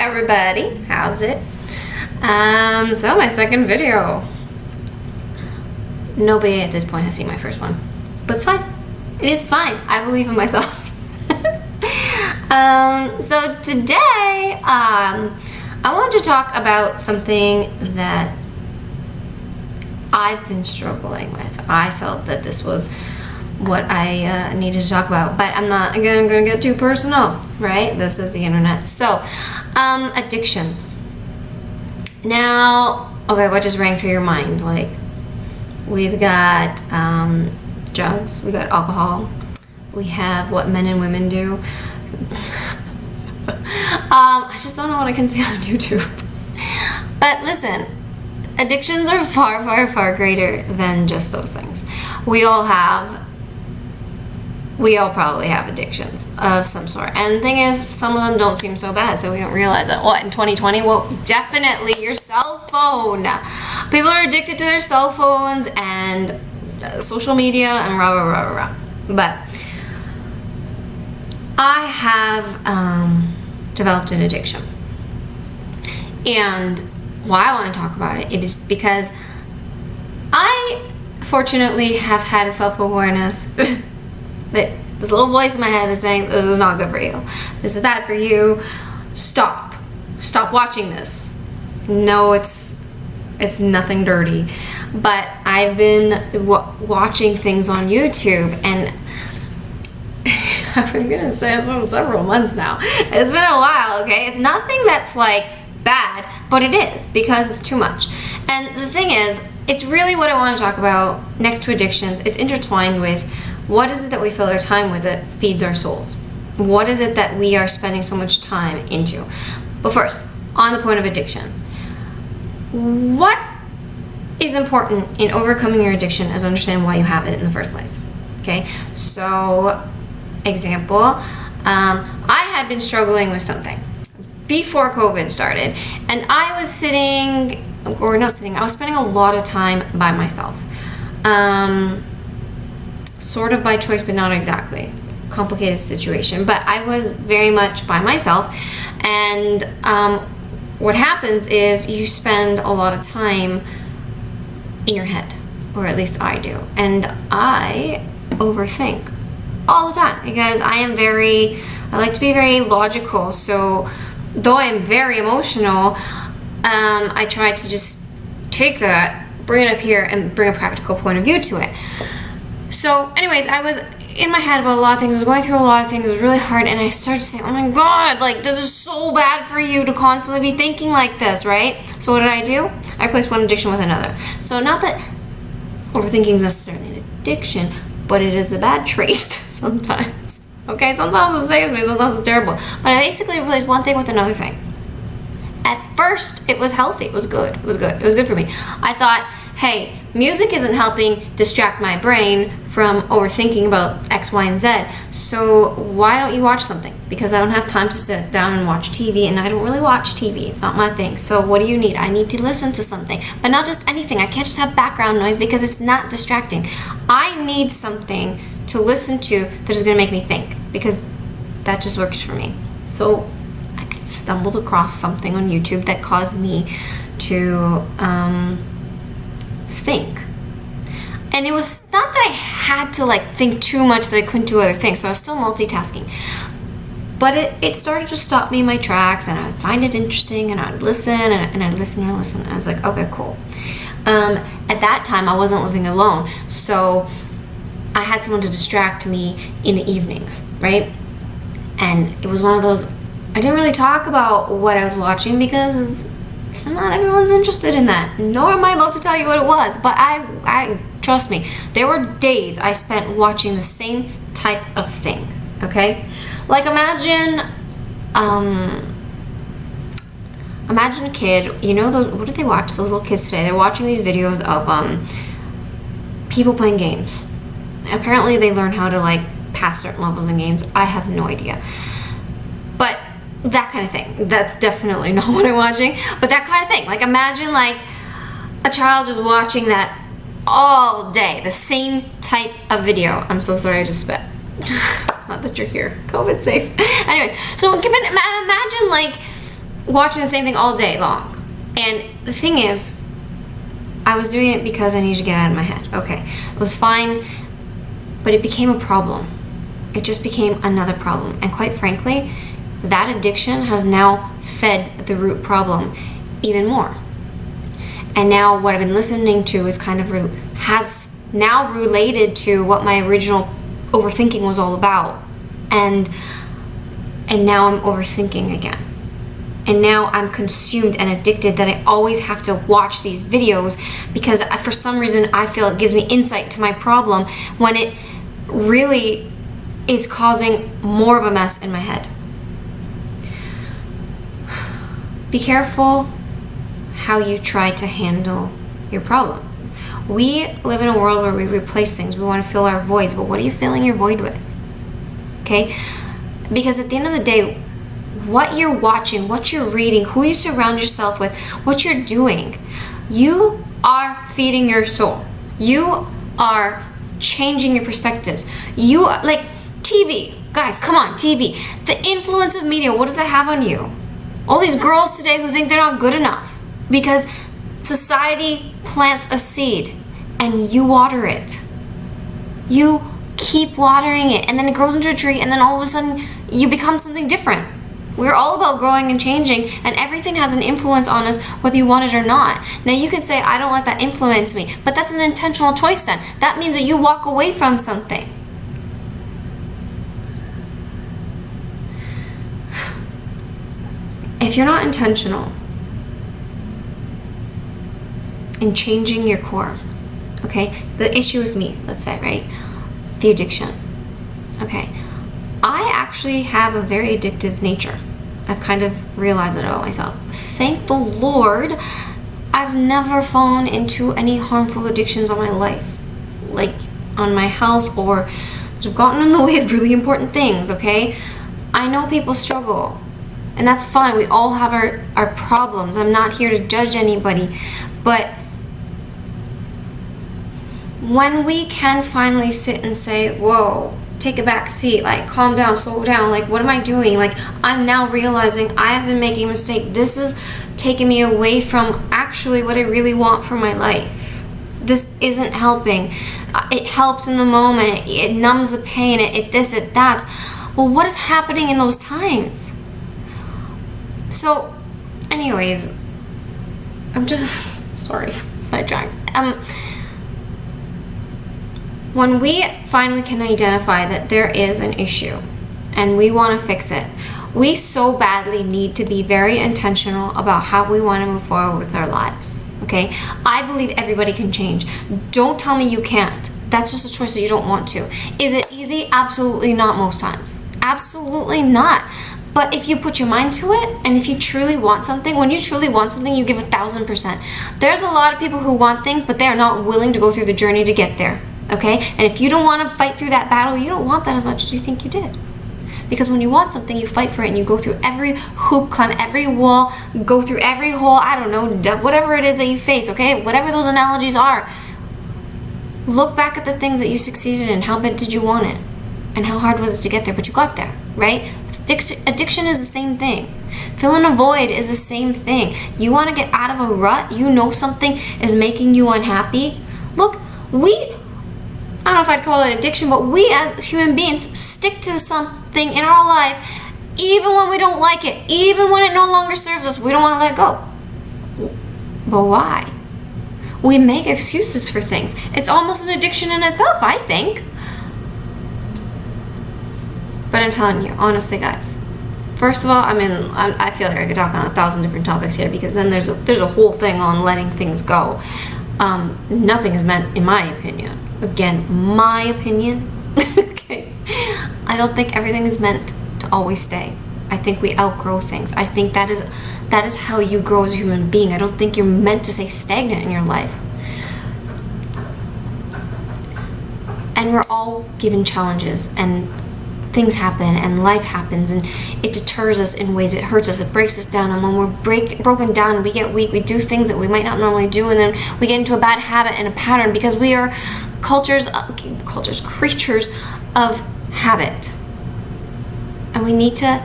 everybody, how's it? So my second video. Nobody at this point has seen my first one, but it's fine. It's fine. I believe in myself. So today, I want to talk about something that I've been struggling with. I felt that this was what I needed to talk about, but I'm not going to get too personal, right? This is the internet. So, addictions. Now, okay, what just rang through your mind? Like, we've got drugs, we got alcohol, we have what men and women do. I just don't know what I can say on YouTube. But listen, addictions are far, far, far greater than just those things. We all probably have addictions of some sort. And the thing is, some of them don't seem so bad, so we don't realize it. What, in 2020? Well, definitely your cell phone. People are addicted to their cell phones and social media and rah, rah, rah, rah. But I have developed an addiction. And why I want to talk about it is because I fortunately have had a self-awareness that this little voice in my head is saying, this is not good for you. This is bad for you. Stop watching this. No, it's nothing dirty. But I've been watching things on YouTube, and I'm gonna say it's been several months now. It's been a while, okay? It's nothing that's like bad, but it is because it's too much. And the thing is, it's really what I want to talk about next to addictions. It's intertwined with what is it that we fill our time with that feeds our souls? What is it that we are spending so much time into? But first, on the point of addiction, what is important in overcoming your addiction is understand why you have it in the first place. Okay, so example, I had been struggling with something before COVID started, and I was I was spending a lot of time by myself. Sort of by choice, but not exactly. Complicated situation, but I was very much by myself. And what happens is you spend a lot of time in your head, or at least I do. And I overthink all the time because I like to be very logical. So though I am very emotional, I try to just take that, bring it up here, and bring a practical point of view to it. So anyways, I was in my head about a lot of things. I was going through a lot of things. It was really hard, and I started to say, oh my God, like, this is so bad for you to constantly be thinking like this, right? So what did I do? I replaced one addiction with another. So not that overthinking is necessarily an addiction, but it is a bad trait sometimes. Okay, sometimes it saves me, sometimes it's terrible. But I basically replaced one thing with another thing. At first, it was healthy. It was good. It was good for me. I thought, hey, music isn't helping distract my brain from overthinking about X, Y, and Z. So why don't you watch something? Because I don't have time to sit down and watch TV, and I don't really watch TV. It's not my thing. So what do you need? I need to listen to something, but not just anything. I can't just have background noise because it's not distracting. I need something to listen to that is going to make me think, because that just works for me. So I stumbled across something on YouTube that caused me to think. And it was not that I had to like think too much that I couldn't do other things, so I was still multitasking. But it started to stop me in my tracks, and I'd find it interesting, and I'd listen, and I'd listen and listen, and I was like, okay, cool. At that time, I wasn't living alone, so I had someone to distract me in the evenings, right? And it was one of those, I didn't really talk about what I was watching because not everyone's interested in that, nor am I about to tell you what it was. But I trust me, there were days I spent watching the same type of thing, okay? Like imagine a kid, you know, what did they watch? Those little kids today, they're watching these videos of people playing games. Apparently they learn how to like pass certain levels in games. I have no idea. But that kind of thing. That's definitely not what I'm watching, but that kind of thing. Like imagine like a child just watching that all day, the same type of video. I'm so sorry I just spit. Not that you're here. COVID safe. Anyway, so imagine like watching the same thing all day long. And the thing is, I was doing it because I needed to get out of my head. Okay, it was fine, but it became a problem. It just became another problem. And quite frankly, that addiction has now fed the root problem even more. And now what I've been listening to is kind of has now related to what my original overthinking was all about. And now I'm overthinking again. And now I'm consumed and addicted that I always have to watch these videos because for some reason I feel it gives me insight to my problem when it really is causing more of a mess in my head. Be careful how you try to handle your problems. We live in a world where we replace things. We want to fill our voids, but what are you filling your void with? Okay? Because at the end of the day, what you're watching, what you're reading, who you surround yourself with, what you're doing, you are feeding your soul. You are changing your perspectives. You are, like TV. Guys, come on, TV. The influence of media, what does that have on you? All these girls today who think they're not good enough because society plants a seed and you water it. You keep watering it and then it grows into a tree and then all of a sudden you become something different. We're all about growing and changing, and everything has an influence on us whether you want it or not. Now you could say, I don't let that influence me, but that's an intentional choice then. That means that you walk away from something. If you're not intentional in changing your core, okay, the issue with me, let's say, right, the addiction, okay, I actually have a very addictive nature. I've kind of realized it about myself. Thank the Lord, I've never fallen into any harmful addictions on my life, like on my health or that have gotten in the way of really important things, okay? I know people struggle, and that's fine. We all have our problems. I'm not here to judge anybody, but when we can finally sit and say, whoa, take a back seat, like calm down, slow down, like what am I doing? Like I'm now realizing I have been making a mistake. This is taking me away from actually what I really want for my life. This isn't helping. It helps in the moment. It numbs the pain. It this, it that. Well, what is happening in those times? So, anyways, I'm just sorry, sidetracked. When we finally can identify that there is an issue and we want to fix it, we so badly need to be very intentional about how we want to move forward with our lives, okay? I believe everybody can change. Don't tell me you can't. That's just a choice that you don't want to. Is it easy? Absolutely not most times. Absolutely not. But if you put your mind to it, and if you truly want something, when you truly want something, you give 1,000%. There's a lot of people who want things, but they are not willing to go through the journey to get there. Okay? And if you don't want to fight through that battle, you don't want that as much as you think you did. Because when you want something, you fight for it and you go through every hoop, climb every wall, go through every hole, I don't know, whatever it is that you face, okay? Whatever those analogies are. Look back at the things that you succeeded in. How bad did you want it? And how hard was it to get there? But you got there, right? Addiction is the same thing. Filling a void is the same thing. You want to get out of a rut, you know something is making you unhappy. Look, I don't know if I'd call it addiction, but we as human beings stick to something in our life even when we don't like it, even when it no longer serves us, we don't want to let go. But why? We make excuses for things. It's almost an addiction in itself, I think. But I'm telling you, honestly, guys, first of all, I feel like I could talk on 1,000 different topics here because then there's a whole thing on letting things go. Nothing is meant, in my opinion. Again, my opinion. Okay. I don't think everything is meant to always stay. I think we outgrow things. I think that is how you grow as a human being. I don't think you're meant to stay stagnant in your life. And we're all given challenges, and things happen, and life happens, and it deters us in ways. It hurts us, it breaks us down, and when we're broken down, we get weak, we do things that we might not normally do, and then we get into a bad habit and a pattern because we are creatures of habit. And we need to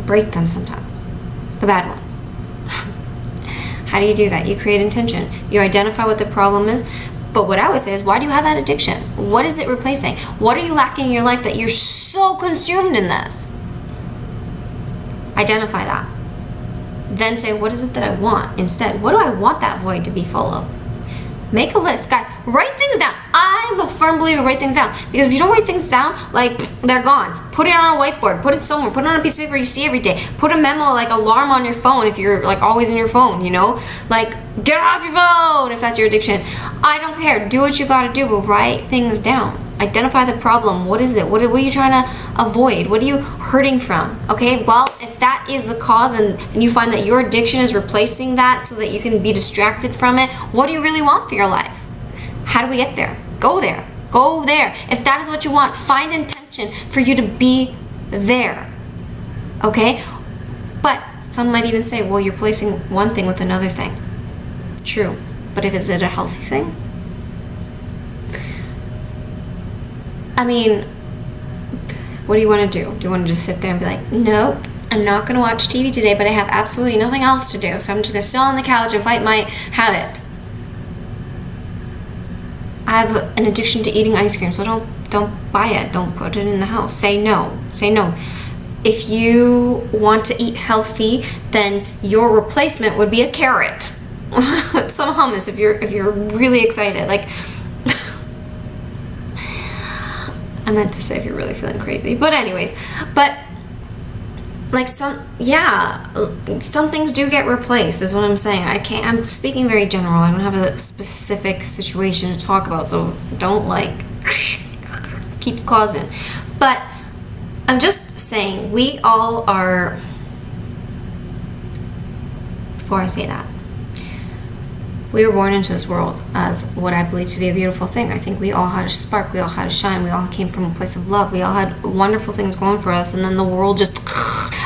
break them sometimes. The bad ones. How do you do that? You create intention. You identify what the problem is. But what I would say is, why do you have that addiction? What is it replacing? What are you lacking in your life that you're so consumed in this? Identify that. Then say, what is it that I want instead? What do I want that void to be full of? Make a list. Guys, write things down. I'm a firm believer, write things down. Because if you don't write things down, like, they're gone. Put it on a whiteboard. Put it somewhere. Put it on a piece of paper you see every day. Put a memo, like alarm on your phone if you're like always in your phone, you know? Like, get off your phone if that's your addiction. I don't care. Do what you gotta do, but write things down. Identify the problem. What is it? What are you trying to avoid? What are you hurting from? Okay, well, if that is the cause and you find that your addiction is replacing that so that you can be distracted from it, what do you really want for your life? How do we get there? Go there. Go there. If that is what you want, find intention for you to be there. Okay? But some might even say, well, you're placing one thing with another thing. True. But is it a healthy thing? I mean, what do you want to do? Do you want to just sit there and be like, nope, I'm not going to watch TV today, but I have absolutely nothing else to do, so I'm just going to sit on the couch and fight my habit? I have an addiction to eating ice cream, so don't buy it. Don't put it in the house. Say no. Say no. If you want to eat healthy, then your replacement would be a carrot. Some hummus if you're really excited. Like, I meant to say if you're really feeling crazy. But anyways, like some things do get replaced is what I'm saying. I'm speaking very general. I don't have a specific situation to talk about, so don't like keep the claws in. But I'm just saying we all are, before I say that, we were born into this world as what I believe to be a beautiful thing. I think we all had a spark. We all had a shine. We all came from a place of love. We all had wonderful things going for us. And then the world just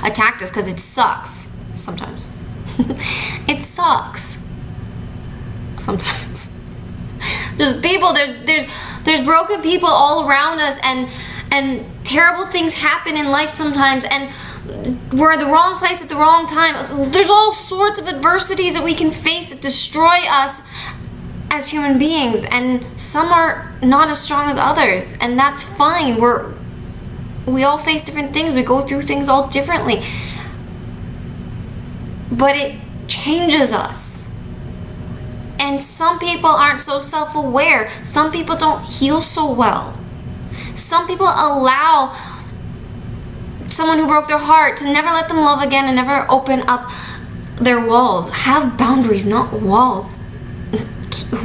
attacked us because it sucks sometimes. It sucks sometimes. There's people, there's broken people all around us, and terrible things happen in life sometimes, and we're in the wrong place at the wrong time. There's all sorts of adversities that we can face that destroy us as human beings, and some are not as strong as others, and that's fine. We all face different things. We go through things all differently, but it changes us. And some people aren't so self-aware. Some people don't heal so well. Some people allow someone who broke their heart to never let them love again and never open up their walls. Have boundaries, not walls.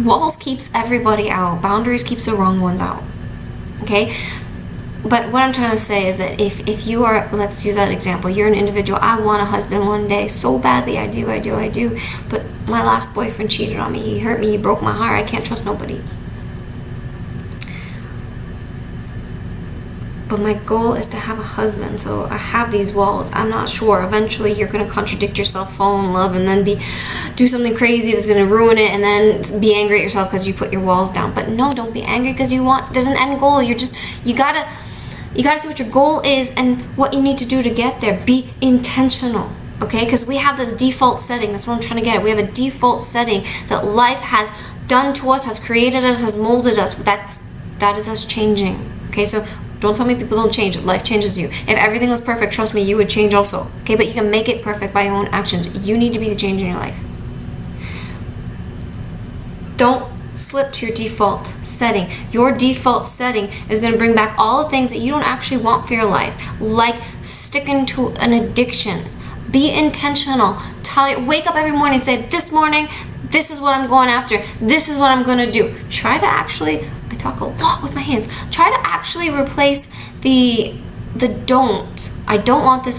Walls keeps everybody out. Boundaries keeps the wrong ones out. Okay? But what I'm trying to say is that if you are, let's use that example, you're an individual. I want a husband one day so badly. I do. But my last boyfriend cheated on me. He hurt me. He broke my heart. I can't trust nobody. But my goal is to have a husband, so I have these walls. I'm not sure. Eventually, you're going to contradict yourself, fall in love, and then do something crazy that's going to ruin it, and then be angry at yourself because you put your walls down. But no, don't be angry because there's an end goal. You gotta see what your goal is and what you need to do to get there. Be intentional, okay? Because we have this default setting. That's what I'm trying to get at. We have a default setting that life has done to us, has created us, has molded us. That is us changing, okay? So don't tell me people don't change. Life changes you. If everything was perfect, trust me, you would change also. Okay, but you can make it perfect by your own actions. You need to be the change in your life. Don't slip to your default setting. Your default setting is going to bring back all the things that you don't actually want for your life, like sticking to an addiction. Be intentional. Wake up every morning and say, this morning, this is what I'm going after. This is what I'm going to do. Try to actually, I talk a lot with my hands. Try to actually replace the don't. I don't want this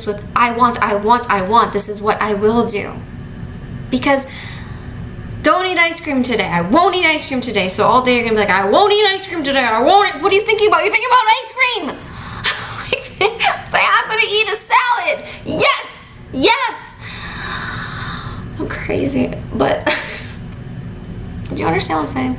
with I want. This is what I will do. Because don't eat ice cream today. I won't eat ice cream today. So all day you're going to be like, I won't eat ice cream today. What are you thinking about? You're thinking about ice cream. Say, I'm going to eat a salad. Yes. I'm crazy, but do you understand what I'm saying?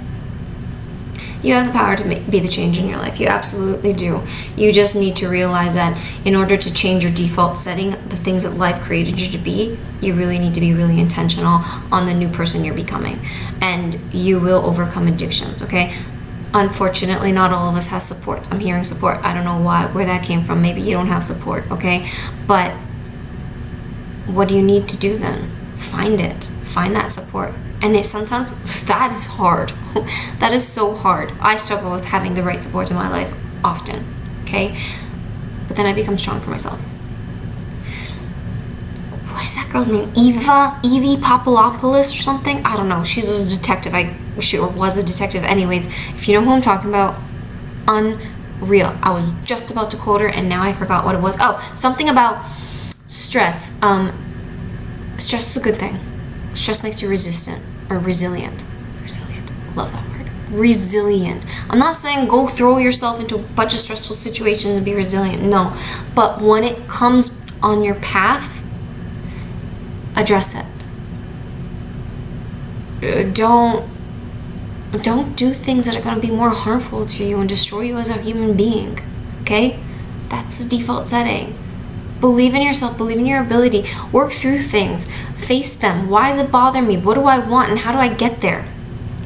You have the power to be the change in your life. You absolutely do. You just need to realize that in order to change your default setting, the things that life created you to be, you really need to be really intentional on the new person you're becoming. And you will overcome addictions, okay? Unfortunately, not all of us has support. I'm hearing support. I don't know where that came from. Maybe you don't have support, okay? But what do you need to do then? Find it. Find that support. And sometimes that is hard. That is so hard. I struggle with having the right supports in my life often, okay? But then I become strong for myself. What is that girl's name? Evie Popolopoulos or something? I don't know. She's a detective. She was a detective. Anyways, if you know who I'm talking about, unreal. I was just about to quote her and now I forgot what it was. Oh, something about stress. Stress is a good thing. Stress makes you resistant or resilient. Resilient. Love that word. Resilient. I'm not saying go throw yourself into a bunch of stressful situations and be resilient. No. But when it comes on your path, address it. Don't do things that are going to be more harmful to you and destroy you as a human being. Okay? That's the default setting. Believe in yourself, believe in your ability, work through things, face them. Why does it bother me? What do I want and how do I get there?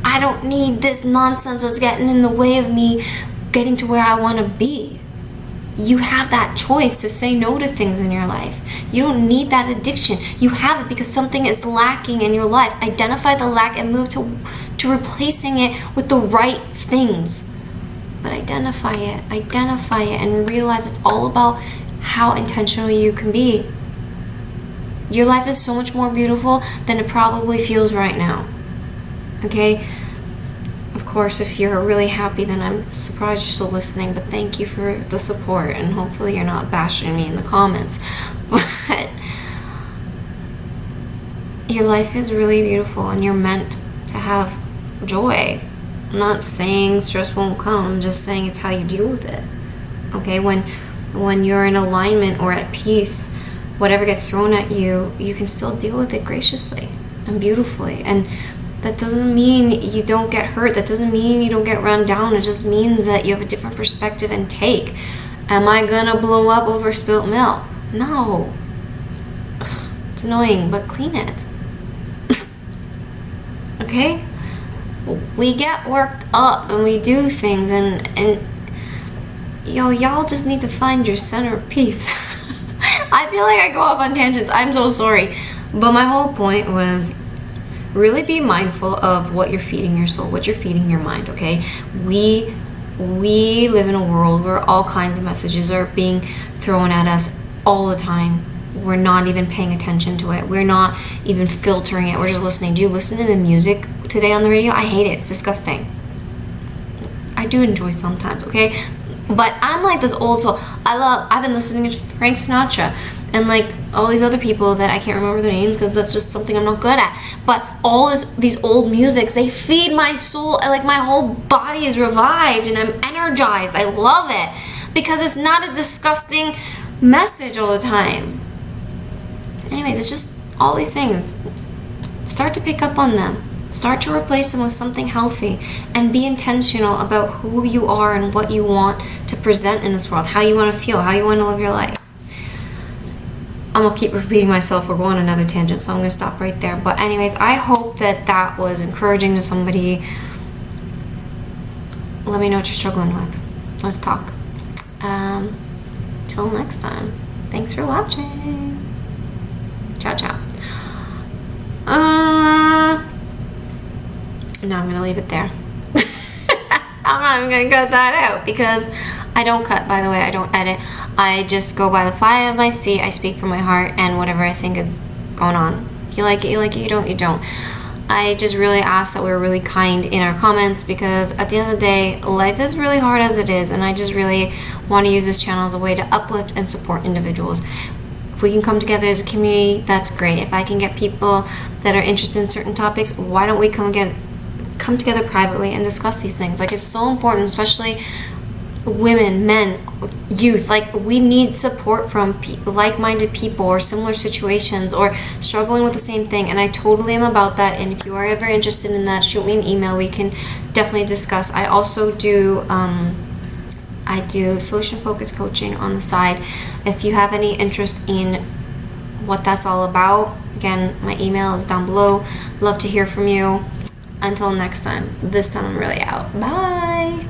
I don't need this nonsense that's getting in the way of me getting to where I want to be. You have that choice to say no to things in your life. You don't need that addiction. You have it because something is lacking in your life. Identify the lack and move to replacing it with the right things. But identify it and realize it's all about how intentional you can be. Your life is so much more beautiful than it probably feels right now. Okay? Of course, if you're really happy, then I'm surprised you're still listening, but thank you for the support, and hopefully you're not bashing me in the comments. But your life is really beautiful, and you're meant to have joy. I'm not saying stress won't come, I'm just saying it's how you deal with it. Okay? When you're in alignment or at peace, whatever gets thrown at you, you can still deal with it graciously and beautifully. And that doesn't mean you don't get hurt. That doesn't mean you don't get run down. It just means that you have a different perspective and take. Am I gonna blow up over spilt milk? No. Ugh, it's annoying, but clean it. Okay? We get worked up and we do things and y'all just need to find your center of peace. I feel like I go off on tangents. I'm so sorry. But my whole point was really be mindful of what you're feeding your soul, what you're feeding your mind, okay? We live in a world where all kinds of messages are being thrown at us all the time. We're not even paying attention to it. We're not even filtering it. We're just listening. Do you listen to the music today on the radio? I hate it. It's disgusting. I do enjoy sometimes, okay? But I'm like this old soul. I've been listening to Frank Sinatra and like all these other people that I can't remember their names because that's just something I'm not good at. But all these old musics, they feed my soul. Like my whole body is revived and I'm energized. I love it because it's not a disgusting message all the time. Anyways, it's just all these things. Start to pick up on them. Start to replace them with something healthy and be intentional about who you are and what you want to present in this world, how you want to feel, how you want to live your life. I'm going to keep repeating myself. We're going on another tangent, so I'm going to stop right there. But anyways, I hope that was encouraging to somebody. Let me know what you're struggling with. Let's talk. Till next time. Thanks for watching. Ciao, ciao. No, I'm going to leave it there. I'm not even going to cut that out because I don't cut, by the way. I don't edit. I just go by the fly of my seat. I speak from my heart and whatever I think is going on. You like it, you like it. You don't, you don't. I just really ask that we're really kind in our comments because at the end of the day, life is really hard as it is. And I just really want to use this channel as a way to uplift and support individuals. If we can come together as a community, that's great. If I can get people that are interested in certain topics, why don't we come together privately and discuss these things? Like, it's so important, especially women, men, youth. Like, we need support from like-minded people or similar situations or struggling with the same thing, and I totally am about that. And if you are ever interested in that, shoot me an email. We can definitely discuss. I also do I do solution focused coaching on the side. If you have any interest in what that's all about, again, my email is down below. Love to hear from you. Until next time. This time I'm really out. Bye.